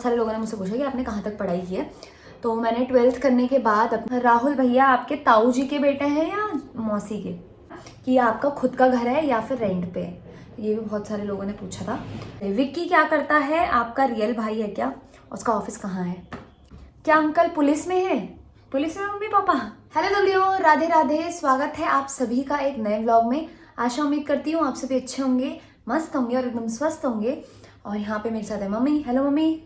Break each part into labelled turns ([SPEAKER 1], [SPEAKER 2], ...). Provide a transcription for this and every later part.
[SPEAKER 1] सारे लोगों ने मुझसे पूछा कि आपने कहाँ तक पढ़ाई की है। तो मैंने 12th करने के बाद राहुल भैया आपके ताऊ जी के बेटे हैं या मौसी के, कि आपका खुद का घर है या फिर रेंट पे है, ये भी बहुत सारे लोगों ने पूछा था। विक्की क्या करता है, आपका रियल भाई है क्या, उसका ऑफिस कहाँ है, क्या अंकल पुलिस में है, पुलिस में mummy papa. Hello दबड़ियों, Radhe Radhe, स्वागत है आप सभी का एक नए व्लॉग में। आशा उम्मीद करती हूँ आप सभी अच्छे होंगे, मस्त होंगे और एकदम स्वस्थ होंगे। और यहाँ पे मेरे साथ है मम्मी। Hello mummy.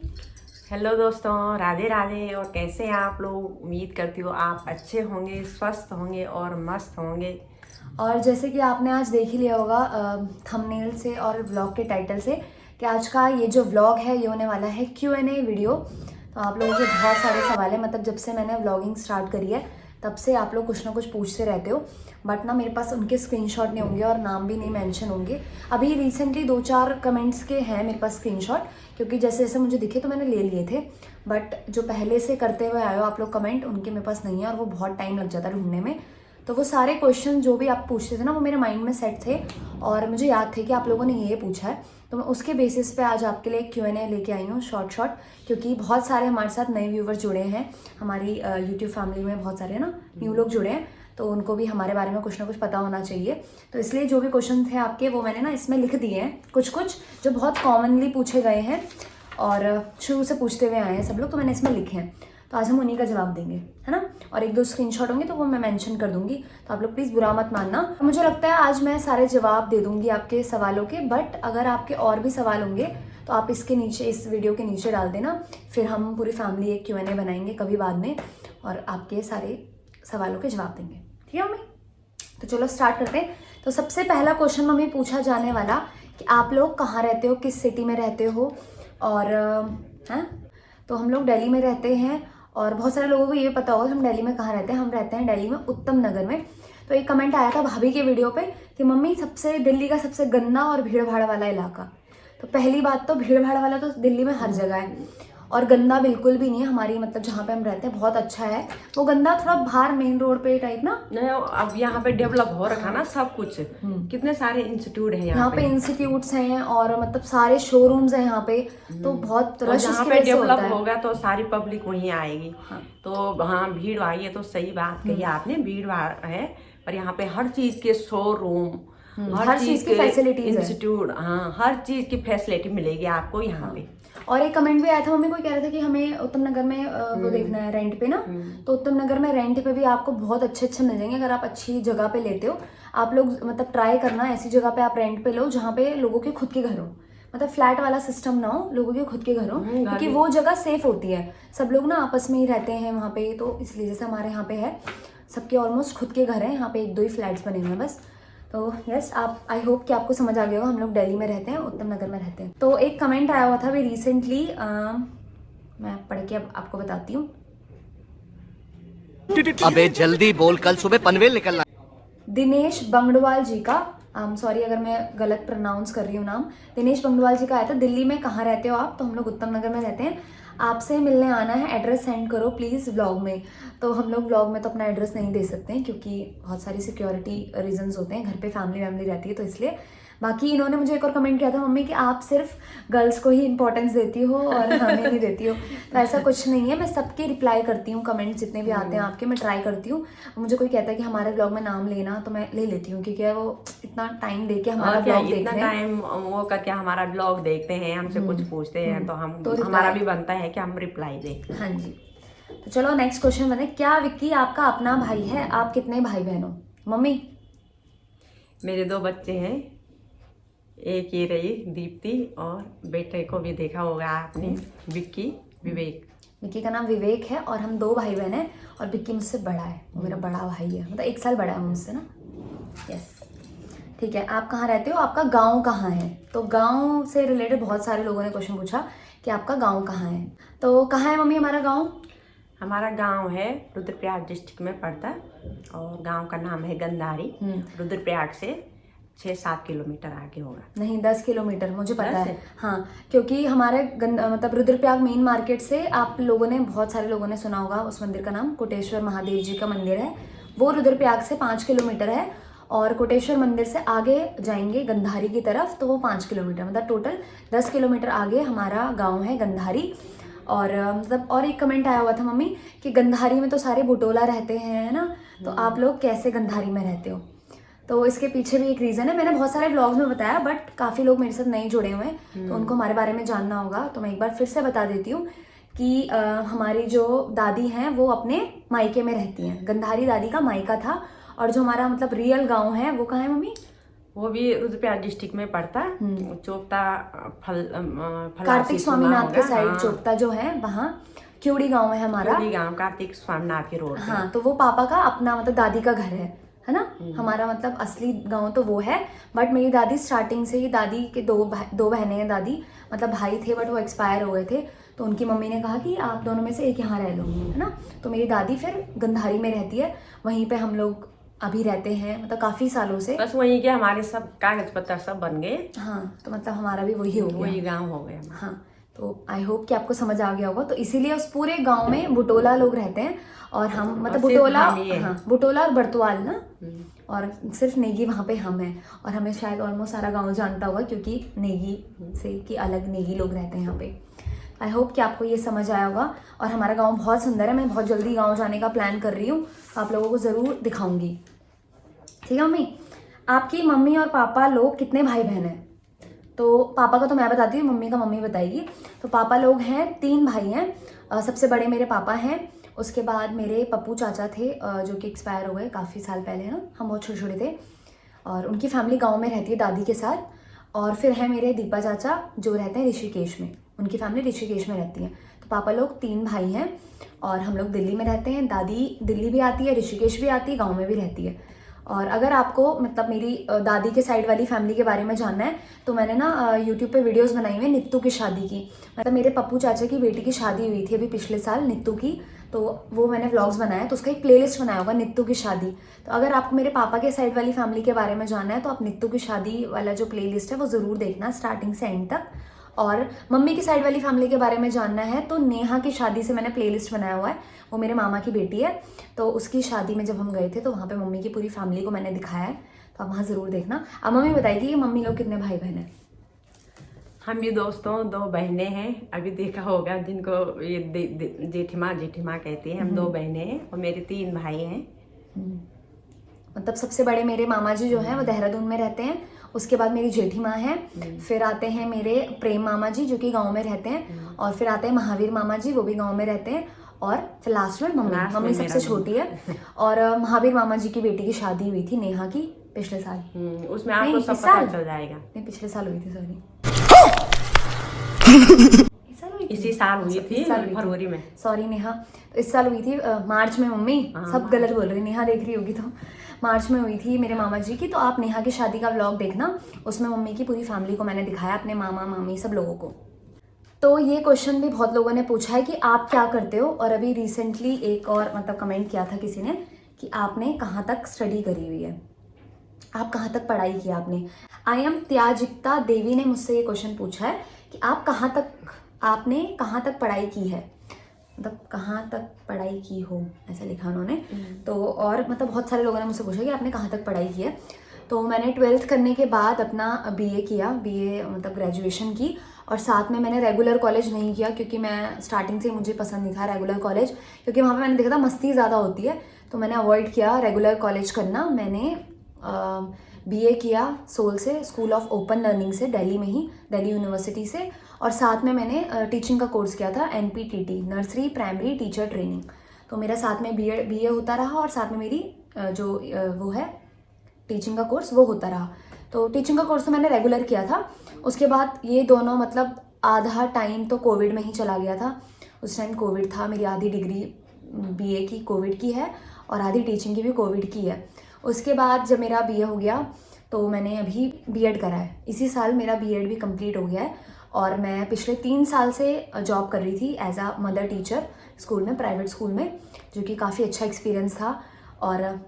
[SPEAKER 2] हेलो दोस्तों, राधे राधे। और कैसे हैं आप लोग? उम्मीद करती हूँ आप अच्छे होंगे, स्वस्थ होंगे और मस्त होंगे।
[SPEAKER 1] और जैसे कि आपने आज देख ही लिया होगा थंबनेल से और व्लॉग के टाइटल से कि आज का ये जो व्लॉग है ये होने वाला है Q&A वीडियो। तो आप लोगों के बहुत सारे सवाल हैं, मतलब जब से मैंने व्लॉगिंग स्टार्ट करी है तब से आप लोग कुछ ना कुछ पूछते रहते हो, बट ना मेरे पास उनके स्क्रीनशॉट नहीं होंगे और नाम भी नहीं मेंशन होंगे। अभी रिसेंटली 2-4 कमेंट्स के हैं मेरे पास स्क्रीनशॉट, क्योंकि जैसे जैसे मुझे दिखे तो मैंने ले लिए थे, बट जो पहले से करते हुए आए हो आप लोग कमेंट, उनके मेरे पास नहीं है और वो बहुत टाइम लग जाता है ढूंढने में। तो वो सारे क्वेश्चन जो भी आप पूछते थे ना वो मेरे माइंड में सेट थे और मुझे याद थे कि आप लोगों ने ये पूछा है, तो मैं उसके बेसिस पे आज आपके लिए Q&A लेके आई हूँ शॉर्ट, क्योंकि बहुत सारे हमारे साथ नए व्यूवर जुड़े हैं। हमारी यूट्यूब फैमिली में बहुत सारे ना न्यू लोग जुड़े हैं, तो उनको भी हमारे बारे में कुछ ना कुछ पता होना चाहिए। तो इसलिए जो भी क्वेश्चन थे आपके वो मैंने ना इसमें लिख दिए हैं, कुछ जो बहुत कॉमनली पूछे गए हैं और शुरू से पूछते हुए आए हैं सब लोग, तो मैंने इसमें लिखे हैं। तो आज हम उन्हीं का जवाब देंगे, है ना। और 1-2 स्क्रीनशॉट होंगे तो वो मैं मेंशन कर दूंगी, तो आप लोग प्लीज़ बुरा मत मानना। मुझे लगता है आज मैं सारे जवाब दे दूंगी आपके सवालों के, बट अगर आपके और भी सवाल होंगे तो आप इसके नीचे, इस वीडियो के नीचे डाल देना, फिर हम पूरी फैमिली एक Q&A बनाएंगे कभी बाद में और आपके सारे सवालों के जवाब देंगे, ठीक है मम्मी। तो चलो स्टार्ट करते हैं। तो सबसे पहला क्वेश्चन मम्मी पूछा जाने वाला कि आप लोग कहाँ रहते हो, किस सिटी में रहते हो, और हैं। तो हम लोग दिल्ली में रहते हैं और बहुत सारे लोगों को ये पता होगा हम दिल्ली में कहाँ रहते हैं। हम रहते हैं दिल्ली में उत्तम नगर में। तो एक कमेंट आया था भाभी के वीडियो पे कि मम्मी सबसे दिल्ली का सबसे गंदा और भीड़ भाड़ वाला इलाका। तो पहली बात तो भीड़ भाड़ वाला तो दिल्ली में हर जगह है और गंदा बिल्कुल भी नहीं है। हमारी मतलब जहाँ पे हम रहते हैं बहुत अच्छा है। वो गंदा थोड़ा बाहर मेन रोड पे टाइप ना,
[SPEAKER 2] नहीं, अब यहाँ पे डेवलप हो रखा ना सब कुछ। कितने सारे इंस्टीट्यूट हैं यहाँ
[SPEAKER 1] पे इंस्टीट्यूट्स हैं और मतलब सारे शोरूम्स हैं यहाँ पे, तो बहुत रश
[SPEAKER 2] जहाँ
[SPEAKER 1] इसकी
[SPEAKER 2] पे
[SPEAKER 1] वजह से होता
[SPEAKER 2] डेवलप
[SPEAKER 1] है।
[SPEAKER 2] होगा तो सारी पब्लिक वहीं आएगी। तो हाँ, भीड़ आई है तो सही बात कही आपने, भीड़ भाड़ है। पर यहाँ पे हर चीज के शोरूम,
[SPEAKER 1] हर चीज की फैसिलिटीज है।
[SPEAKER 2] इंस्टीट्यूट, हाँ, हर चीज की फैसिलिटी मिलेगी आपको यहाँ पे।
[SPEAKER 1] और एक कमेंट भी आया था, मम्मी कोई कह रहा था कि हमें उत्तम नगर में वो देखना है रेंट पे ना। तो उत्तम नगर में रेंट पे भी आपको बहुत अच्छे मिल जाएंगे अगर आप अच्छी जगह पे लेते हो। आप लोग मतलब ट्राई करना ऐसी जगह पे आप रेंट पे लो जहाँ पे लोगों के खुद के घर हो, मतलब फ्लैट वाला सिस्टम ना हो, लोगों के खुद के घर हो, क्योंकि वो जगह सेफ होती है। सब लोग ना आपस में ही रहते हैं वहाँ पे, तो इसलिए जैसे हमारे यहाँ पे है सबके ऑलमोस्ट खुद के घर हैं, यहाँ पे 1-2 ही फ्लैट्स बने हुए हैं बस। तो यस, आप आई होप कि आपको समझ आ गया होगा। हम लोग दिल्ली में रहते हैं, उत्तम नगर में रहते हैं। तो एक कमेंट आया हुआ था अभी रिसेंटली, मैं पढ़ के अब आपको बताती हूँ।
[SPEAKER 3] अबे जल्दी बोल, कल सुबह पनवेल निकलना।
[SPEAKER 1] दिनेश बंगड़वाल जी का, सॉरी अगर मैं गलत प्रोनाउंस कर रही हूँ नाम, दिनेश बंगड़वाल जी का आया था। दिल्ली में कहाँ रहते हो आप? तो हम लोग उत्तम नगर में रहते हैं। आपसे मिलने आना है, एड्रेस सेंड करो प्लीज़ व्लॉग में। तो हम लोग व्लॉग में तो अपना एड्रेस नहीं दे सकते हैं क्योंकि बहुत सारी सिक्योरिटी रीजंस होते हैं, घर पे फैमिली वैमिली रहती है, तो इसलिए। बाकी इन्होंने मुझे एक और कमेंट किया था, मम्मी कि आप सिर्फ गर्ल्स को ही इंपॉर्टेंस देती हो और हमें नहीं देती हो। तो ऐसा कुछ नहीं है, मैं सबके रिप्लाई करती हूँ, कमेंट जितने भी आते हैं आपके मैं ट्राई करती हूँ। मुझे कोई कहता है कि हमारे ब्लॉग में नाम लेना तो मैं ले लेती हूँ, क्योंकि वो इतना टाइम दे के हमारा ब्लॉग देखते हैं,
[SPEAKER 2] टाइम वो करके हमारा ब्लॉग देखते हैं, हमसे कुछ पूछते हैं, तो हम हमारा भी बनता है कि हम रिप्लाई दें।
[SPEAKER 1] हाँ जी। तो चलो नेक्स्ट क्वेश्चन बने, क्या विक्की आपका अपना भाई है? आप कितने भाई बहन हो? मम्मी
[SPEAKER 2] मेरे 2 बच्चे हैं, एक ये रही दीप्ति, और बेटे को भी देखा होगा आपने, विक्की, विवेक।
[SPEAKER 1] विक्की का नाम विवेक है और हम 2 भाई बहन हैं और विक्की मुझसे बड़ा है, वो मेरा बड़ा भाई है, मतलब 1 साल बड़ा है मुझसे ना। यस, ठीक है। आप कहाँ रहते हो? आपका गांव कहाँ है? तो गांव से रिलेटेड बहुत सारे लोगों ने क्वेश्चन पूछा कि आपका गांव कहाँ है। तो कहाँ है मम्मी हमारा गांव?
[SPEAKER 2] हमारा गांव है रुद्रप्रयाग डिस्ट्रिक्ट में पड़ता है और गांव का नाम है गंधारी। रुद्रप्रयाग से 6-7 किलोमीटर आगे होगा।
[SPEAKER 1] नहीं, 10 किलोमीटर, मुझे पता है। हाँ, क्योंकि हमारे मतलब रुद्रप्रयाग मेन मार्केट से, आप लोगों ने, बहुत सारे लोगों ने सुना होगा उस मंदिर का नाम, कोटेश्वर महादेव जी का मंदिर है। वो रुद्रप्रयाग से 5 किलोमीटर है और कोटेश्वर मंदिर से आगे जाएंगे गंधारी की तरफ तो वो 5 किलोमीटर, मतलब टोटल 10 किलोमीटर आगे हमारा गाँव है गंधारी। और मतलब और एक कमेंट आया हुआ था मम्मी कि गंधारी में तो सारे बुटोला रहते हैं, है ना, तो आप लोग कैसे गंधारी में रहते हो? तो इसके पीछे भी एक रीज़न है, मैंने बहुत सारे ब्लॉग्स में बताया बट काफ़ी लोग मेरे साथ नहीं जुड़े हुए हैं तो उनको हमारे बारे में जानना होगा, तो मैं एक बार फिर से बता देती हूँ कि हमारी जो दादी हैं वो अपने मायके में रहती हैं। गंधारी दादी का मायका था, और जो हमारा मतलब रियल गाँव है वो कहाँ है मम्मी?
[SPEAKER 2] वो भी रुद्रप्रयाग डिस्ट्रिक्ट में पड़ता, चोपता
[SPEAKER 1] कार्तिक स्वामीनाथ के साइड चोपता जो है वहाँ क्यूड़ी गांव है हमारा,
[SPEAKER 2] गांव कार्तिक स्वामीनाथ के रोड।
[SPEAKER 1] हाँ, तो वो पापा का अपना मतलब दादी का घर है ना। हमारा मतलब असली गांव तो वो है, बट मेरी दादी स्टार्टिंग से ही, दादी के दो बहनें हैं, दादी मतलब भाई थे बट वो एक्सपायर हो गए थे, तो उनकी मम्मी ने कहा कि आप दोनों में से एक यहाँ रह लो, है ना। तो मेरी दादी फिर गंधारी में रहती है, वहीं पे हम लोग अभी रहते हैं, मतलब काफ़ी सालों से।
[SPEAKER 2] बस वहीं के हमारे सब कागज पत्तर सब बन गए।
[SPEAKER 1] हाँ, तो मतलब हमारा भी वही हो गया,
[SPEAKER 2] वही गांव हो गया।
[SPEAKER 1] हाँ, तो आई होप कि आपको समझ आ गया होगा। तो इसीलिए उस पूरे गांव में बुटोला लोग रहते हैं, और हम मतलब बुटोला, हाँ, बुटोला और बरतवाल ना, और सिर्फ नेगी वहाँ पे हम हैं, और हमें शायद ऑलमोस्ट सारा गांव जानता होगा क्योंकि नेगी से कि अलग नेगी लोग रहते हैं यहाँ पे। आई होप कि आपको ये समझ आया होगा, और हमारा गाँव बहुत सुंदर है। मैं बहुत जल्दी गाँव जाने का प्लान कर रही हूँ, आप लोगों को ज़रूर दिखाऊंगी, ठीक है मम्मी। आपकी मम्मी और पापा लोग कितने भाई बहन हैं? तो पापा का तो मैं बताती हूँ, मम्मी का मम्मी बताएगी। तो पापा लोग हैं 3 भाई हैं, सबसे बड़े मेरे पापा हैं, उसके बाद मेरे पप्पू चाचा थे जो कि एक्सपायर हो गए काफ़ी साल पहले ना, हम बहुत छोटे छोटे थे, और उनकी फैमिली गांव में रहती है दादी के साथ। और फिर है मेरे दीपा चाचा जो रहते हैं ऋषिकेश में, उनकी फैमिली ऋषिकेश में रहती है। तो पापा लोग 3 भाई हैं, और हम लोग दिल्ली में रहते हैं। दादी दिल्ली भी आती है, ऋषिकेश भी आती है, गाँव में भी रहती है। और अगर आपको मतलब मेरी दादी के साइड वाली फैमिली के बारे में जानना है तो मैंने ना यूट्यूब पे वीडियोस बनाई हुई है नित्तू की शादी की, मतलब मेरे पप्पू चाचा की बेटी की शादी हुई थी अभी पिछले साल नित्तू की, तो वो मैंने व्लॉग्स बनाया, तो उसका एक प्लेलिस्ट बनाया होगा नित्तू की शादी। तो अगर आपको मेरे पापा के साइड वाली फैमिली के बारे में जानना है तो आप नित्तू की शादी वाला जो प्लेलिस्ट है वो ज़रूर देखना स्टार्टिंग से एंड तक। और मम्मी की साइड वाली फैमिली के बारे में जानना है तो नेहा की शादी से मैंने प्लेलिस्ट बनाया हुआ है, वो मेरे मामा की बेटी है, तो उसकी शादी में जब हम गए थे तो वहाँ पे मम्मी की पूरी फैमिली को मैंने दिखाया है, तो आप वहाँ ज़रूर देखना। अब मम्मी बताएगी कि मम्मी लोग कितने भाई बहन हैं?
[SPEAKER 2] हम भी दोस्तों 2 बहनें हैं, अभी देखा होगा जिनको ये जेठिमा कहते हैं। हम 2 बहनें हैं और मेरे 3 भाई हैं।
[SPEAKER 1] मतलब सबसे बड़े मेरे मामा जी जो हैं वो देहरादून में रहते हैं, उसके बाद मेरी जेठी माँ है, फिर आते हैं मेरे प्रेम मामा जी जो कि गांव में रहते हैं, और फिर आते हैं महावीर मामा जी, वो भी गांव में रहते हैं, और फिर लास्ट में मम्मी सबसे छोटी है। और महावीर मामा जी की बेटी की शादी हुई थी नेहा की पिछले साल,
[SPEAKER 2] उसमें आपको सब पता चल जाएगा।
[SPEAKER 1] नहीं, पिछले साल हुई थी, सॉरी
[SPEAKER 2] इसी साल हुई थी फरवरी में,
[SPEAKER 1] सॉरी नेहा, तो इस साल हुई थी मार्च में। मम्मी सब गलत बोल रही, नेहा देख रही होगी तो मार्च में हुई थी मेरे मामा जी की। तो आप नेहा की शादी का व्लॉग देखना, उसमें मम्मी की पूरी फैमिली को मैंने दिखाया, अपने मामा मामी सब लोगों को। तो ये क्वेश्चन भी बहुत लोगों ने पूछा है कि आप क्या करते हो, और अभी रिसेंटली एक और मतलब कमेंट किया था किसी ने कि आपने कहाँ तक स्टडी करी हुई है, आप कहाँ तक पढ़ाई की आपने। आई एम त्याजिता देवी ने मुझसे ये क्वेश्चन पूछा है कि आपने कहाँ तक पढ़ाई की है, मतलब कहाँ तक पढ़ाई की हो, ऐसा लिखा उन्होंने। तो और मतलब बहुत सारे लोगों ने मुझसे पूछा कि आपने कहाँ तक पढ़ाई की है। तो मैंने 12th करने के बाद अपना बीए किया, बीए मतलब ग्रेजुएशन की, और साथ में मैंने रेगुलर कॉलेज नहीं किया क्योंकि मैं स्टार्टिंग से मुझे पसंद नहीं था रेगुलर कॉलेज, क्योंकि वहाँ पे मैंने देखा था मस्ती ज़्यादा होती है, तो मैंने अवॉइड किया रेगुलर कॉलेज करना। मैंने बीए किया सोल से, स्कूल ऑफ ओपन लर्निंग से, दिल्ली में ही, दिल्ली यूनिवर्सिटी से, और साथ में मैंने टीचिंग का कोर्स किया था NPTT, nursery primary teacher training. तो मेरा साथ में बीए होता रहा, और साथ में मेरी जो वो है टीचिंग का कोर्स वो होता रहा। तो टीचिंग का कोर्स तो मैंने रेगुलर किया था। उसके बाद ये दोनों मतलब आधा टाइम तो कोविड में ही चला गया था, उस टाइम कोविड था, मेरी आधी डिग्री बीए की कोविड की है और आधी टीचिंग की भी कोविड की है। उसके बाद जब मेरा बीए हो गया तो मैंने अभी बीएड करा है, इसी साल मेरा बीएड भी कंप्लीट हो गया है, और मैं पिछले 3 साल से जॉब कर रही थी as a mother teacher school में, प्राइवेट स्कूल में, जो कि काफ़ी अच्छा एक्सपीरियंस था। और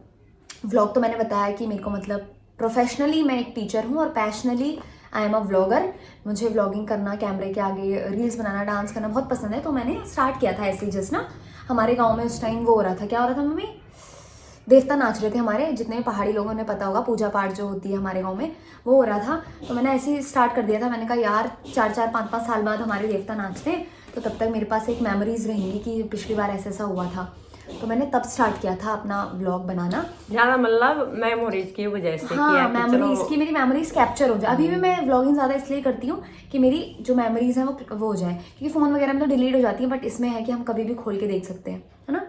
[SPEAKER 1] व्लॉग तो मैंने बताया कि मेरे को मतलब प्रोफेशनली मैं एक टीचर हूँ और पैशनली आई एम अ व्लॉगर। मुझे व्लॉगिंग करना, कैमरे के आगे रील्स बनाना, डांस करना बहुत पसंद है, तो मैंने स्टार्ट किया था ऐसे ही जस्ट ना। हमारे गाँव में उस टाइम वो हो रहा था, क्या हो रहा था मम्मी, देवता नाच रहे थे हमारे, जितने पहाड़ी लोगों ने पता होगा, पूजा पाठ जो होती है हमारे गांव में वो हो रहा था। तो मैंने ऐसे ही स्टार्ट कर दिया था, मैंने कहा यार 4-4, 5-5 साल बाद हमारे देवता नाचते हैं, तो तब तक मेरे पास एक मेमोरीज रहेंगी कि पिछली बार ऐसा ऐसा हुआ था। तो मैंने तब स्टार्ट किया था अपना व्लॉग बनाना।
[SPEAKER 2] ज्यादा मतलब मेमोरीज की वजह से
[SPEAKER 1] हाँ,
[SPEAKER 2] किया कि
[SPEAKER 1] मेमोरीज
[SPEAKER 2] चलो
[SPEAKER 1] की, मेरी मेमोरीज कैप्चर हो जाए। अभी भी मैं व्लॉगिंग ज़्यादा इसलिए करती हूँ कि मेरी जो मेमोरीज हैं वो हो जाए, क्योंकि फ़ोन वगैरह में तो डिलीट हो जाती है, बट इसमें है कि हम कभी भी खोल के देख सकते हैं, है ना।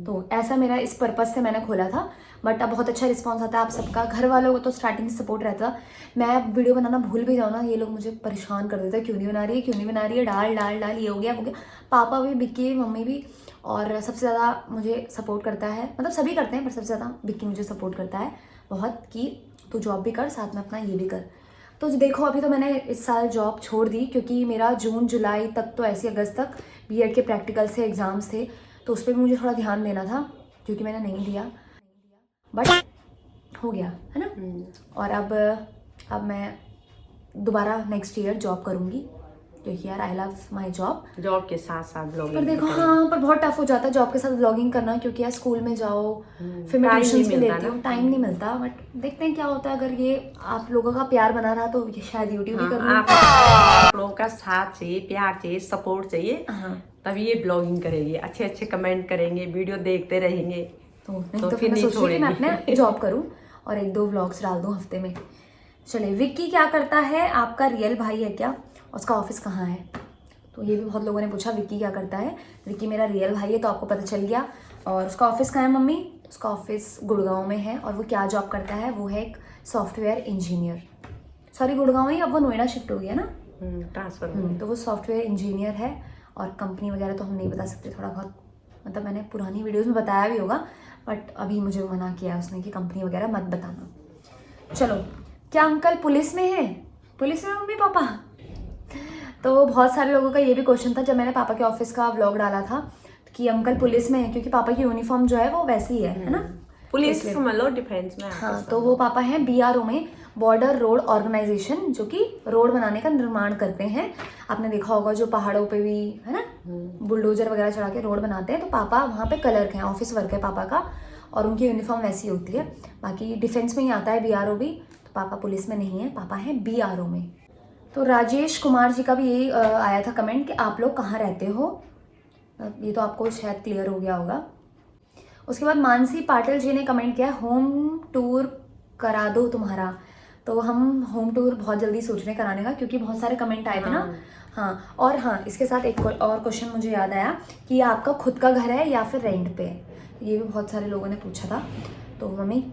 [SPEAKER 1] तो ऐसा मेरा इस पर्पज़ से मैंने खोला था। बट अब बहुत अच्छा रिस्पॉन्स आता है आप सबका। घर वालों को तो स्टार्टिंग से सपोर्ट रहता था। मैं वीडियो बनाना भूल भी जाऊँ ना, ये लोग मुझे परेशान कर देते हैं, क्यों नहीं बना रही है, क्यों नहीं बना रही है, डाल डाल डाल, ये हो गया वो गया। पापा भी, बिक्की, मम्मी भी, और सबसे ज़्यादा मुझे सपोर्ट करता है, मतलब सभी करते हैं पर सबसे ज़्यादा बिक्की मुझे सपोर्ट करता है बहुत, कि तू जॉब भी कर, साथ में अपना ये भी कर। तो देखो अभी तो मैंने इस साल जॉब छोड़ दी, क्योंकि मेरा जून जुलाई तक तो ऐसे अगस्त तक बीएड के प्रैक्टिकल से एग्ज़ाम्स थे, तो उस पर भी मुझे थोड़ा ध्यान देना था, क्योंकि मैंने नहीं दिया, बट हो गया, है ना। और अब मैं दोबारा नेक्स्ट ईयर जॉब करूँगी, क्योंकि यार I love my job.
[SPEAKER 2] Job के साथ साथ ब्लॉगिंग।
[SPEAKER 1] पर देखो हाँ, पर बहुत टफ हो जाता है जॉब के साथ व्लॉगिंग करना, क्योंकि यार स्कूल में जाओ, फिर मैं
[SPEAKER 2] टाइम
[SPEAKER 1] ट्यूशन
[SPEAKER 2] नहीं
[SPEAKER 1] भी
[SPEAKER 2] मिलता
[SPEAKER 1] लेती हूँ,
[SPEAKER 2] ना।
[SPEAKER 1] टाइम नहीं मिलता। बट देखते हैं क्या होता है, अगर ये आप लोगों का प्यार बना रहा तो ये शायद यूट्यूब भी कर लूँ।
[SPEAKER 2] आप लोगों का साथ चाहिए, प्यार चाहिए, सपोर्ट चाहिए,
[SPEAKER 1] हाँ,
[SPEAKER 2] तभी ये ब्लॉगिंग करेगी, अच्छे अच्छे कमेंट करेंगे, वीडियो देखते रहेंगे।
[SPEAKER 1] तो नहीं
[SPEAKER 2] तो
[SPEAKER 1] तो
[SPEAKER 2] फिर
[SPEAKER 1] फिर मैं
[SPEAKER 2] नहीं
[SPEAKER 1] सोच रही थी मैं
[SPEAKER 2] छोड़ेंगे।
[SPEAKER 1] अपने जॉब करूँ और 1-2 व्लॉग्स डाल दूँ हफ्ते में। चलिए, विक्की क्या करता है, आपका रियल भाई है क्या, उसका ऑफिस कहाँ है? तो ये भी बहुत लोगों ने पूछा विक्की क्या करता है। विक्की मेरा रियल भाई है, तो आपको पता चल गया। और उसका ऑफिस कहाँ है मम्मी? उसका ऑफिस गुड़गांव में है। और वो क्या जॉब करता है? वो है एक सॉफ्टवेयर इंजीनियर। सॉरी, गुड़गांव ही, अब वो नोएडा शिफ्ट हो गया ना,
[SPEAKER 2] ट्रांसफर।
[SPEAKER 1] तो वो सॉफ्टवेयर इंजीनियर है। और कंपनी वगैरह तो हम नहीं बता सकते, थोड़ा बहुत मतलब मैंने पुरानी वीडियोस में बताया भी होगा, बट अभी मुझे मना किया उसने कि कंपनी वगैरह मत बताना। चलो, क्या अंकल पुलिस में है? पुलिस में मम्मी पापा? तो बहुत सारे लोगों का ये भी क्वेश्चन था जब मैंने पापा के ऑफिस का व्लॉग डाला था कि अंकल पुलिस में है, क्योंकि पापा की यूनिफॉर्म जो है वो वैसी ही है ना।
[SPEAKER 2] पुलिस समझ लो, डिफेंस में।
[SPEAKER 1] हाँ, तो वो पापा हैं बीआरओ में, बॉर्डर रोड ऑर्गेनाइजेशन, जो कि रोड बनाने का निर्माण करते हैं। आपने देखा होगा जो पहाड़ों पे भी है ना, बुलडोजर वगैरह चढ़ा के रोड बनाते हैं, तो पापा वहाँ पे क्लर्क हैं, ऑफिस वर्क है पापा का, और उनकी यूनिफॉर्म वैसी होती है। बाकी डिफेंस में ही आता है बीआरओ भी, तो पापा पुलिस में नहीं है, पापा हैं बीआरओ में। तो राजेश कुमार जी का भी यही आया था कमेंट कि आप लोग कहाँ रहते हो। ये तो आपको शायद क्लियर हो गया होगा। उसके बाद मानसी पाटिल जी ने कमेंट किया, होम टूर करा दो तुम्हारा। तो हम होम टूर बहुत जल्दी सोच रहे हैं कराने का, क्योंकि बहुत सारे कमेंट आए थे ना। हाँ, और हाँ, इसके साथ एक और क्वेश्चन मुझे याद आया कि ये आपका खुद का घर है या फिर रेंट पे है? ये भी बहुत सारे लोगों ने पूछा था। तो मम्मी,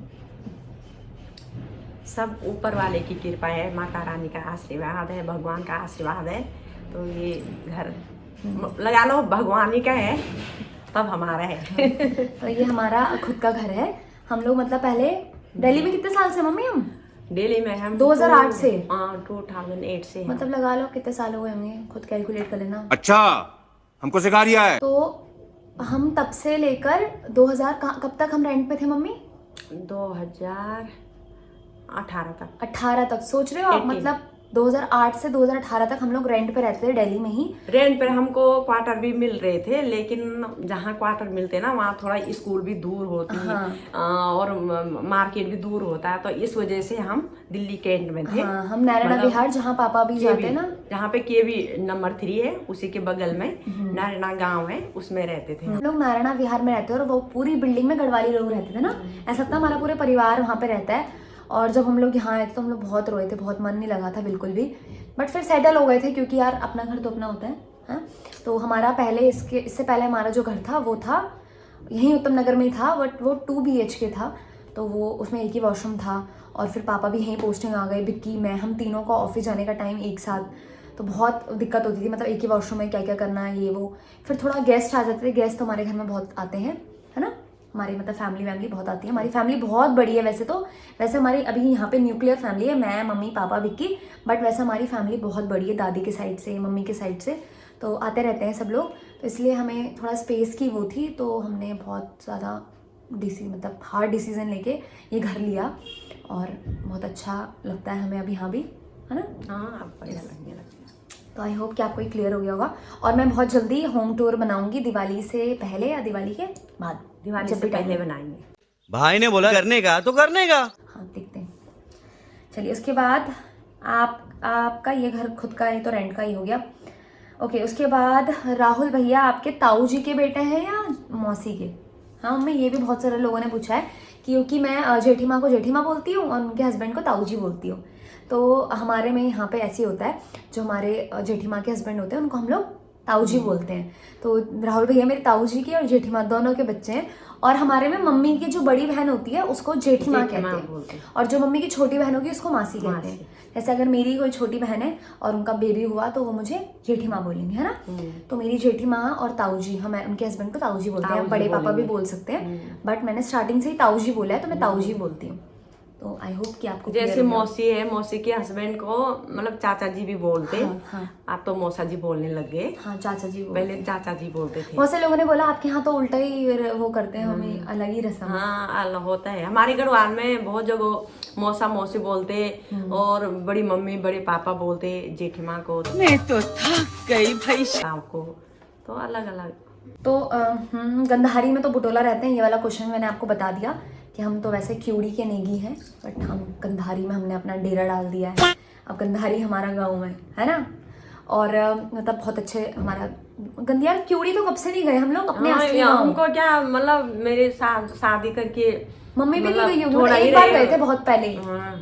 [SPEAKER 2] सब ऊपर वाले की कृपा है, माता रानी का आशीर्वाद है, भगवान का आशीर्वाद है। तो ये घर लगा लो भगवान ही का है, तब हमारा है।
[SPEAKER 1] तो ये हमारा खुद का घर है। हम लोग मतलब पहले दिल्ली में कितने साल से मम्मी हम?
[SPEAKER 2] दिल्ली में हम
[SPEAKER 1] 2008 से।
[SPEAKER 2] हाँ, 2008 से हैं।
[SPEAKER 1] मतलब लगा लो कितने साल हो गए होंगे, खुद कैलकुलेट कर लेना।
[SPEAKER 3] अच्छा, हमको सिखा रिया है।
[SPEAKER 1] तो हम तब से लेकर 2000 कब तक हम रेंट पे थे मम्मी?
[SPEAKER 2] 2018 तक।
[SPEAKER 1] 18 तक, सोच रहे हो आप?
[SPEAKER 2] 18।
[SPEAKER 1] मतलब 2008 से 2018 तक हम लोग रेंट पे रहते थे दिल्ली में ही।
[SPEAKER 2] रेंट पर हमको क्वार्टर भी मिल रहे थे, लेकिन जहाँ क्वार्टर मिलते ना वहाँ थोड़ा स्कूल भी दूर होती है, और मार्केट भी दूर होता है, तो इस वजह से हम दिल्ली कैंट में थे।
[SPEAKER 1] हाँ, हम नारायणा
[SPEAKER 2] मतलब
[SPEAKER 1] विहार, जहाँ पापा भी जाते हैं ना,
[SPEAKER 2] जहाँ पे केवी नंबर 3 है, उसी के बगल में नारायणा गांव है, उसमें रहते थे।
[SPEAKER 1] हम लोग नारायणा विहार में रहते हैं, और वो पूरी बिल्डिंग में गढ़वाली लोग रहते थे ना। ऐसा लगता हमारा पूरे परिवार वहाँ पे रहता है। और जब हम लोग यहाँ आए थे तो हम लोग बहुत रोए थे, बहुत मन नहीं लगा था बिल्कुल भी। बट फिर सेटल हो गए थे, क्योंकि यार अपना घर तो अपना होता है, हाँ। तो हमारा पहले इससे पहले हमारा जो घर था वो था यहीं उत्तम नगर में ही था, बट वो 2 BHK था, तो वो उसमें एक ही वॉशरूम था। और फिर पापा भी यहीं पोस्टिंग आ गए, बिक्की, मैं, हम तीनों का ऑफिस जाने का टाइम एक साथ, तो बहुत दिक्कत होती थी। मतलब एक ही वॉशरूम में क्या क्या करना है, ये वो। फिर थोड़ा गेस्ट आ जाते थे, गेस्ट तो हमारे घर में बहुत आते हैं, है ना। हमारी मतलब फैमिली बहुत आती है, हमारी फैमिली बहुत बड़ी है वैसे तो। वैसे हमारी अभी यहाँ पे न्यूक्लियर फैमिली है, मैं, मम्मी, पापा, विक्की, बट वैसे हमारी फैमिली बहुत बड़ी है, दादी के साइड से, मम्मी के साइड से, तो आते रहते हैं सब लोग। तो इसलिए हमें थोड़ा स्पेस की वो थी, तो हमने बहुत ज़्यादा मतलब हार्ड डिसीजन लेके ये घर लिया, और बहुत अच्छा लगता है हमें अब यहाँ भी, है ना।
[SPEAKER 2] हाँ, अब बढ़िया लगने लगा।
[SPEAKER 1] तो आई होप कि आपको ये क्लियर हो गया होगा। और मैं बहुत जल्दी होम टूर बनाऊंगी, दिवाली से पहले या दिवाली के बाद,
[SPEAKER 2] दिवाली
[SPEAKER 1] जब
[SPEAKER 2] से
[SPEAKER 1] भी टाइम
[SPEAKER 2] पहले बनाएंगे।
[SPEAKER 3] भाई ने बोला करने का तो करने का।
[SPEAKER 1] हाँ, देखते हैं। चलिए, उसके बाद आपका ये घर खुद का है तो रेंट का ही हो गया। ओके, उसके बाद राहुल भैया आपके ताऊ जी के बेटे हैं या मौसी के? हाँ मम्मी, ये भी बहुत सारे लोगों ने पूछा है क्योंकि मैं जेठीमा को जेठीमा बोलती हूँ और उनके हस्बैंड को ताऊ जी बोलती हूँ। तो हमारे में यहाँ पे ऐसे ही होता है, जो हमारे जेठीमा के हस्बैंड होते हैं उनको हम लोग ताऊ जी बोलते हैं। तो राहुल भैया मेरे ताऊ जी के और जेठीमा दोनों के बच्चे हैं। और हमारे में मम्मी की जो बड़ी बहन होती है उसको जेठीमा कहते हैं और जो मम्मी की छोटी बहन होगी उसको मासी कहते हैं। जैसे अगर मेरी कोई छोटी बहन है और उनका बेबी हुआ तो वो मुझे जेठीमा बोलेंगे, है ना। तो मेरी जेठीमा और ताऊ जी, हम उनके हस्बैंड को ताऊ जी बोलते हैं, बड़े पापा भी बोल सकते हैं, बट मैंने स्टार्टिंग से ही ताऊ जी बोला है तो मैं ताऊ जी बोलती हूँ। तो आई होप कि आपको
[SPEAKER 2] जैसे मौसी है, मौसी के हस्बैंड को मतलब चाचा जी भी बोलते।
[SPEAKER 1] हाँ।
[SPEAKER 2] आप तो मौसा जी बोलने लग गए।
[SPEAKER 1] हाँ, चाचा जी
[SPEAKER 2] पहले चाचा जी बोलते थे।
[SPEAKER 1] बहुत से लोगों ने बोला आपके यहाँ तो उल्टा ही वो करते हैं, हमें अलग ही रस्म।
[SPEAKER 2] हाँ, अलग होता है। हमारे गढ़वाल में बहुत जगह मौसा मौसी बोलते और बड़ी मम्मी बड़े पापा बोलते जेठीमा को।
[SPEAKER 4] मैं तो थक गई भाई।
[SPEAKER 2] शाम को तो अलग अलग।
[SPEAKER 1] तो गंधारी में तो बुटोला रहते हैं, ये वाला क्वेश्चन मैंने आपको बता दिया कि हम तो वैसे क्यूड़ी के नेगी हैं, बट हम गंधारी में हमने अपना डेरा डाल दिया है। अब गंधारी हमारा गाँव है ना। और मतलब बहुत अच्छे हमारा गंदियार क्यूड़ी तो कब से नहीं गए हम लोग अपने असली गाँव।
[SPEAKER 2] हमको क्या मतलब मेरे शादी करके
[SPEAKER 1] मम्मी भी नहीं गई होंगी,
[SPEAKER 2] थोड़ा ही
[SPEAKER 1] एक बार
[SPEAKER 2] रहे।
[SPEAKER 1] गए थे बहुत पहले।
[SPEAKER 2] हाँ,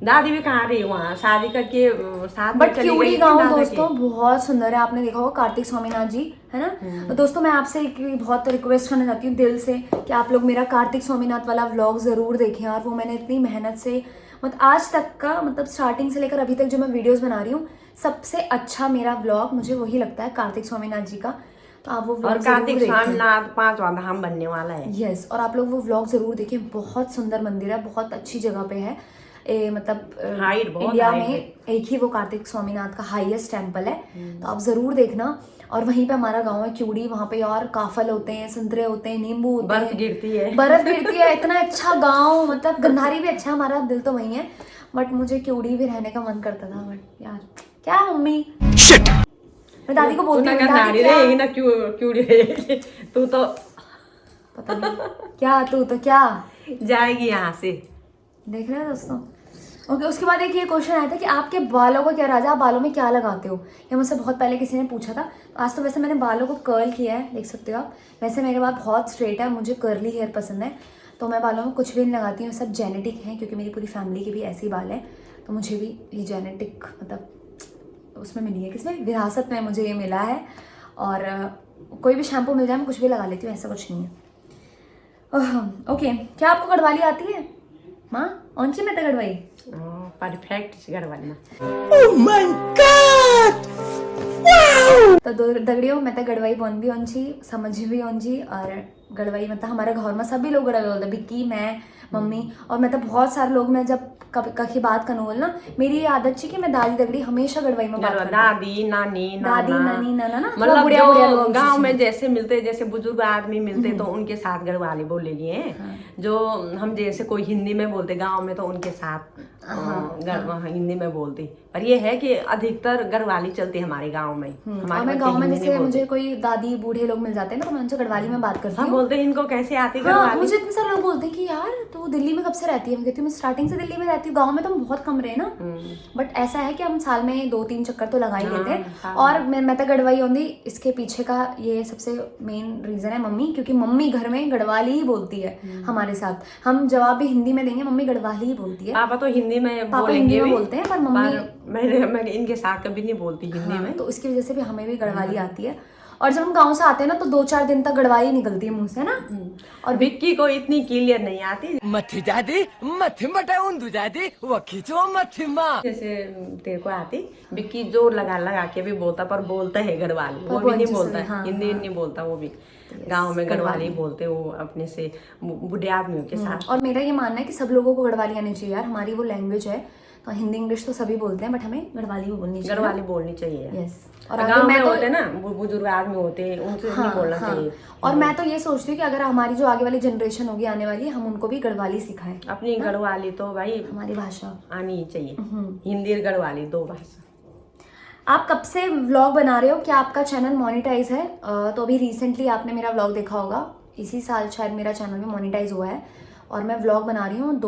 [SPEAKER 2] दादी भी कहाँ रही वहाँ शादी करके साथ में
[SPEAKER 1] बट
[SPEAKER 2] चली
[SPEAKER 1] क्यूड़ी
[SPEAKER 2] गई थी
[SPEAKER 1] गाँव
[SPEAKER 2] दादा के।
[SPEAKER 1] दोस्तों बहुत सुंदर है, आपने देखा होगा कार्तिक स्वामीनाथ जी, है ना। तो दोस्तों मैं आपसे एक बहुत रिक्वेस्ट करना चाहती हूँ दिल से कि आप लोग मेरा कार्तिक स्वामीनाथ वाला व्लॉग जरूर देखें। और वो मैंने इतनी मेहनत से मतलब आज तक का मतलब स्टार्टिंग से लेकर अभी तक जो मैं वीडियोस बना रही हूँ, सबसे अच्छा मेरा व्लॉग मुझे वही लगता है कार्तिक स्वामीनाथ जी का। तो आप वो
[SPEAKER 2] और
[SPEAKER 1] व्लॉग
[SPEAKER 2] कार्तिक स्वामीनाथ 5वां धाम बनने वाला है।
[SPEAKER 1] यस, और आप लोग वो व्लॉग जरूर देखें। बहुत सुंदर मंदिर है, बहुत अच्छी जगह पे है। मतलब
[SPEAKER 2] हाइट बहुत
[SPEAKER 1] इंडिया
[SPEAKER 2] हाइट
[SPEAKER 1] में एक ही वो कार्तिक स्वामीनाथ का हाईएस्ट टेम्पल है, तो आप जरूर देखना। और वहीं पे हमारा गांव है क्यूड़ी, वहाँ पे और काफल होते हैं, संतरे होते हैं, नींबू होते हैं,
[SPEAKER 2] बर्फ गिरती है।
[SPEAKER 1] बर्फ गिरती है। इतना अच्छा गांव, मतलब गंधारी भी अच्छा, हमारा दिल तो वही है। बट मुझे क्यूड़ी भी रहने का मन करता था, बट यार क्या मम्मी, मैं दादी को बोलती हूँ
[SPEAKER 2] गंधारी रहेगी ना, क्यों रहेगी तू तो
[SPEAKER 1] पता नहीं क्या, तू तो क्या
[SPEAKER 2] जाएगी यहाँ से।
[SPEAKER 1] देख रहे हो दोस्तों। ओके, उसके बाद एक ये क्वेश्चन आया था कि आपके बालों को क्या राजा, आप बालों में क्या लगाते हो, ये मुझसे बहुत पहले किसी ने पूछा था। आज तो वैसे मैंने बालों को कर्ल किया है, देख सकते हो आप। वैसे मेरे बाल बहुत स्ट्रेट है, मुझे कर्ली हेयर पसंद है, तो मैं बालों में कुछ भी नहीं लगाती हूँ। सब जेनेटिक हैं क्योंकि मेरी पूरी फैमिली के भी ऐसे ही बाल हैं, तो मुझे भी ये जेनेटिक मतलब उसमें मिली है, किसमें, विरासत में मुझे ये मिला है। और कोई भी शैम्पू मिल जाए मैं कुछ भी लगा लेती हूँ, ऐसा कुछ नहीं है। ओके, क्या आपको गढ़वाली आती है माँ? कौन सी मैं तो गढ़वाई
[SPEAKER 2] परफेक्ट गढ़वाली।
[SPEAKER 1] तो दगड़ियों मैं तो गढ़वाई बोन भी ओंची, समझ भी ओंची। और गढ़वाई मतलब हमारे घर में सभी लोग गढ़वाई बोलते, बिक्की, मैं, मम्मी। और मतलब बहुत सारे लोग, मैं जब कभी बात करना बोल ना, मेरी ये आदत थी कि मैं दादी दगड़ी हमेशा गढ़वाई में बात करती।
[SPEAKER 2] दादी नानी
[SPEAKER 1] दादी नानी नाना ना,
[SPEAKER 2] मतलब
[SPEAKER 1] बुढ़िया बुढ़िया लोग
[SPEAKER 2] गांव में जैसे मिलते, जैसे बुजुर्ग आदमी मिलते तो उनके साथ गढ़वाली बोलेगी हैं। जो हम जैसे कोई हिंदी में बोलते गांव में तो उनके साथ हिंदी में बोलती। पर ये है कि अधिकतर गढ़वाली चलती है हमारे गांव में।
[SPEAKER 1] और मैं गाँव में जैसे मुझे कोई दादी बूढ़े लोग मिल जाते हैं ना, तो मैं उनसे गढ़वाली में बात करती हूँ।
[SPEAKER 2] बोलते हैं इनको कैसे आती
[SPEAKER 1] हाँ,
[SPEAKER 2] गढ़वाली।
[SPEAKER 1] मुझे इतने सारे लोग बोलते हैं कि यार तू दिल्ली में कब से रहती है। मैं कहती हूँ मैं स्टार्टिंग से दिल्ली में रहती हूँ, गाँव में तो हम बहुत कम रहे ना। बट ऐसा है कि हम साल में 2-3 चक्कर तो लगा ही लेते हैं। और मैं तो गढ़वाई होंगी, इसके पीछे का ये सबसे मेन रीजन है मम्मी, क्योंकि मम्मी घर में गढ़वाली ही बोलती है हमारे साथ। हम जवाब भी हिंदी में देंगे, मम्मी गढ़वाली ही बोलती है।
[SPEAKER 2] पापा तो हिंदी में
[SPEAKER 1] बोलेंगे, बोलते हैं, पर मम्मी
[SPEAKER 2] मैं इनके साथ कभी नहीं बोलती हिंदी में।
[SPEAKER 1] तो इसकी वजह से भी हमें भी गढ़वाली आती है। और जब हम गांव से आते हैं ना तो 2-4 दिन तक गढ़वाली निकलती है मुंह से ना।
[SPEAKER 2] और विक्की को इतनी क्लियर नहीं आती।
[SPEAKER 4] मथी दादी मथी मटा उंदू दादी वो खींचो मथी माँ।
[SPEAKER 2] जैसे तेरे को आती, विक्की जोर लगा के भी बोलता, पर बोलता है गढ़वाली, वो भी नहीं बोलता हिंदी नहीं बोलता। वो भी गांव में गढ़वाली बोलते वो अपने से बूढ़े आदमियों के साथ।
[SPEAKER 1] और मेरा ये मानना है कि सब लोगों को गढ़वाली आनी चाहिए यार, हमारी वो लैंग्वेज है। तो हिंदी इंग्लिश तो सभी बोलते हैं, बट हमें गढ़वाली भी बोलनी चाहिए।
[SPEAKER 2] गढ़वाली बोलनी चाहिए।
[SPEAKER 1] यस।
[SPEAKER 2] और गांव में होते ना बुजुर्ग आदमी होते हैं, उनसे नहीं बोलना चाहिए।
[SPEAKER 1] और मैं तो ये सोचती हूँ कि अगर हमारी जो आगे वाली जनरेशन होगी आने वाली, हम उनको भी गढ़वाली सिखाएं।
[SPEAKER 2] अपनी गढ़वाली तो भाई
[SPEAKER 1] हमारी भाषा
[SPEAKER 2] आनी चाहिए, हिंदी और गढ़वाली 2 भाषा।
[SPEAKER 1] आप कब से व्लॉग बना रहे हो? क्या आपका चैनल मोनेटाइज है? तो अभी रिसेंटली आपने मेरा व्लॉग देखा होगा, इसी साल शायद मेरा चैनल भी मोनेटाइज हुआ है। और मैं व्लॉग बना रही हूँ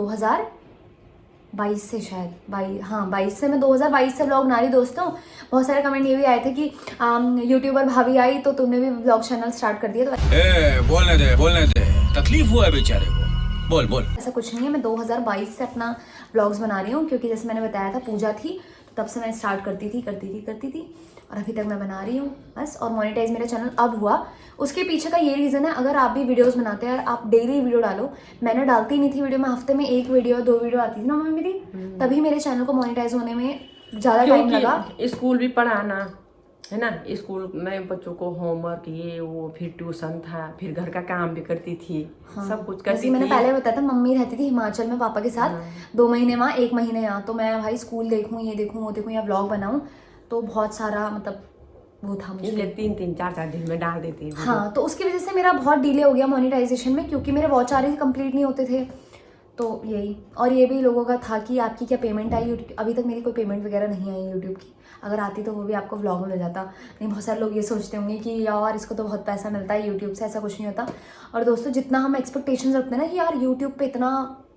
[SPEAKER 1] 22 से शायद 22 से मैं 2022 से व्लॉग बना रही दोस्तों। बहुत सारे कमेंट ये भी आए थे कि यूट्यूबर भाभी आई तो तुमने भी व्लॉग चैनल स्टार्ट कर दिया। तो
[SPEAKER 5] बोलने दे तकलीफ हुआ है बेचारे को, बोल
[SPEAKER 1] ऐसा कुछ नहीं है, मैं 2022 से अपना व्लॉग्स बना रही हूँ क्योंकि जैसे मैंने बताया था पूजा थी तो तब से मैं स्टार्ट करती थी और अभी तक मैं बना रही हूँ बस। और मोनेटाइज मेरा चैनल अब हुआ, उसके पीछे का ये रीज़न है, अगर आप भी वीडियोस बनाते हैं, आप डेली वीडियो डालो। मैंने डालती नहीं थी वीडियो, मैं हफ्ते में 1 वीडियो 2 वीडियो आती थी ना मम्मी मेरी, तभी मेरे चैनल को मोनेटाइज होने में ज़्यादा टाइम लगा।
[SPEAKER 2] स्कूल भी पढ़ाना है ना, स्कूल में बच्चों को होमवर्क ये वो, फिर ट्यूशन था, फिर घर का काम भी करती थी। हाँ, सब कुछ करती थी।
[SPEAKER 1] मैंने पहले बताया था मम्मी रहती थी हिमाचल में पापा के साथ। 2 महीने वहाँ 1 महीने यहाँ, तो मैं भाई स्कूल देखूँ, ये देखूँ, वो देखूँ, या व्लॉग बनाऊँ, तो बहुत सारा मतलब वो था मुझे,
[SPEAKER 2] इसलिए 3-4 दिन में डाल देती थी।
[SPEAKER 1] हाँ, तो उसकी वजह से मेरा बहुत डिले हो गया मोनेटाइजेशन में, क्योंकि मेरे वॉच आवर्स कंप्लीट नहीं होते थे। तो यही, और ये भी लोगों का था कि आपकी क्या पेमेंट आई, अभी तक मेरी कोई पेमेंट वगैरह नहीं आई यूट्यूब की। अगर आती तो वो भी आपको व्लॉग में मिल जाता। नहीं, बहुत सारे लोग ये सोचते होंगे कि यार इसको तो बहुत पैसा मिलता है यूट्यूब से, ऐसा कुछ नहीं होता। और दोस्तों जितना हम एक्सपेक्टेशंस रखते हैं ना कि यार यूट्यूब पे इतना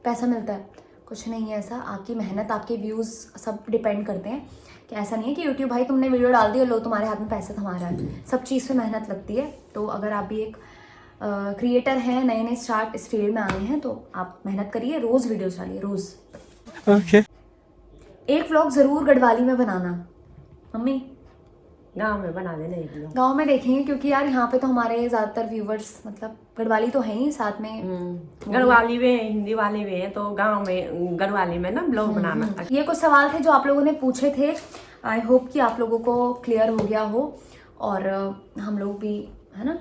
[SPEAKER 1] पैसा मिलता है, कुछ नहीं है ऐसा। आपकी मेहनत, आपके व्यूज़ सब डिपेंड करते हैं, कि ऐसा नहीं है कि यूट्यूब भाई तुमने वीडियो डाल दी और लो तुम्हारे हाथ में पैसा थमा रहा है। सब चीज़ पे मेहनत लगती है। तो अगर आप भी एक क्रिएटर हैं, नए स्टार्ट इस फील्ड में आए हैं, तो आप मेहनत करिए, रोज़ वीडियोस डालिए, रोज़।
[SPEAKER 3] ओके।
[SPEAKER 1] एक व्लॉग ज़रूर गढ़वाली में बनाना मम्मी।
[SPEAKER 2] गांव में बना देना एक लोग।
[SPEAKER 1] गांव में देखेंगे, क्योंकि यार यहाँ पे तो हमारे ज़्यादातर व्यूवर्स मतलब गढ़वाली तो हैं ही, साथ में
[SPEAKER 2] गढ़वाली में, हिंदी वाले भी हैं, तो गांव में गढ़वाली में ना ब्लॉग बनाना।
[SPEAKER 1] ये कुछ सवाल थे जो आप लोगों ने पूछे थे। आई होप कि आप लोगों को क्लियर हो गया हो, और हम लोग भी है ना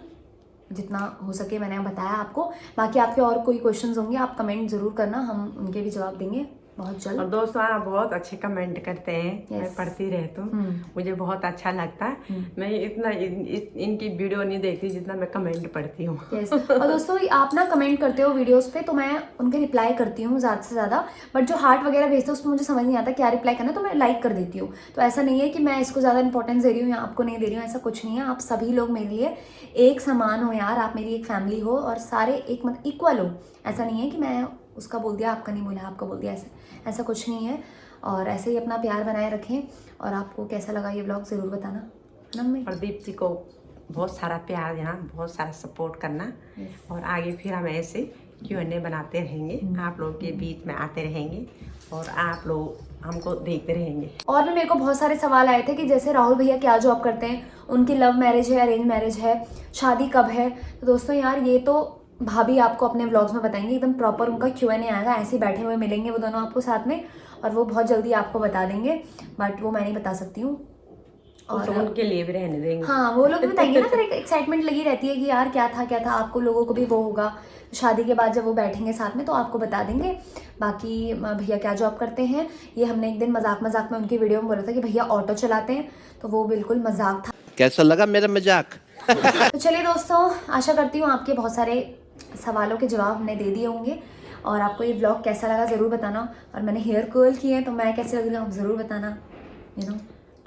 [SPEAKER 1] जितना हो सके मैंने बताया आपको। बाकी आपके और कोई क्वेश्चंस होंगे आप कमेंट ज़रूर करना, हम उनके भी जवाब देंगे बहुत जल्द।
[SPEAKER 2] और दोस्तों आप बहुत अच्छे कमेंट करते हैं। मैं पढ़ती रहती हूँ, मुझे बहुत अच्छा लगता है। मैं इतना इनकी वीडियो नहीं देखती जितना मैं कमेंट पढ़ती हूँ।
[SPEAKER 1] और दोस्तों आप ना कमेंट करते हो वीडियोस पे, तो मैं उनके रिप्लाई करती हूँ ज़्यादा से ज़्यादा। बट जो हार्ट वगैरह भेजते हो उसमें मुझे समझ नहीं आता क्या रिप्लाई करना, तो मैं लाइक कर देती हूँ। तो ऐसा नहीं है कि मैं इसको ज़्यादा इंपॉर्टेंस दे रही हूँ या आपको नहीं दे रही हूँ, ऐसा कुछ नहीं है। आप सभी लोग मेरे लिए एक समान हो यार, आप मेरी एक फैमिली हो और सारे एक मतलब इक्वल हो। ऐसा नहीं है कि मैं उसका बोल दिया आपका नहीं बोला, आपका बोल दिया, ऐसा कुछ नहीं है। और ऐसे ही अपना प्यार बनाए रखें। और आपको कैसा लगा ये व्लॉग ज़रूर बताना ना मम्मी।
[SPEAKER 2] प्रदीप जी को बहुत सारा प्यार देना, बहुत सारा सपोर्ट करना। और आगे फिर हम ऐसे Q&A बनाते रहेंगे, आप लोगों के बीच में आते रहेंगे और आप लोग हमको देखते रहेंगे।
[SPEAKER 1] और भी मेरे को बहुत सारे सवाल आए थे कि जैसे राहुल भैया क्या जॉब करते हैं, उनकी लव मैरिज है, अरेंज मैरिज है, शादी कब है। तो दोस्तों यार ये तो भाभी आपको अपने व्लॉग्स में बताएंगे, एकदम प्रॉपर उनका Q&A आएगा, ऐसे बैठे हुए मिलेंगे वो दोनों आपको साथ में, और वो बहुत जल्दी आपको बता देंगे। बट वो मैं नहीं बता सकती हूँ,
[SPEAKER 2] और उनके लिए भी रहने देंगे।
[SPEAKER 1] हाँ, वो लोग भी बताएंगे ना, फिर एक एक्साइटमेंट लगी रहती है कि यार क्या था। आपको लोगों को भी वो होगा शादी के बाद जब वो बैठेंगे साथ में, तो आपको बता देंगे। बाकी भैया क्या जॉब करते हैं, ये हमने एक दिन मजाक में उनकी वीडियो में बोला था कि भैया ऑटो चलाते हैं, तो वो बिल्कुल मजाक था।
[SPEAKER 3] कैसा लगा मेरा मजाक?
[SPEAKER 1] तो चलिए दोस्तों, आशा करती हूँ आपके बहुत सारे सवालों के जवाब हमने दे दिए होंगे। और आपको ये व्लॉग कैसा लगा ज़रूर बताना। और मैंने हेयर कर्ल किए हैं तो मैं कैसे लग रही हूँ आप ज़रूर बताना,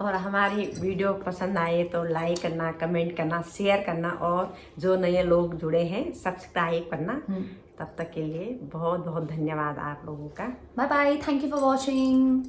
[SPEAKER 2] और हमारी वीडियो पसंद आए तो लाइक करना, कमेंट करना, शेयर करना, और जो नए लोग जुड़े हैं सब्सक्राइब करना। तब तक के लिए बहुत बहुत धन्यवाद आप लोगों का।
[SPEAKER 1] Bye bye, thank you for watching.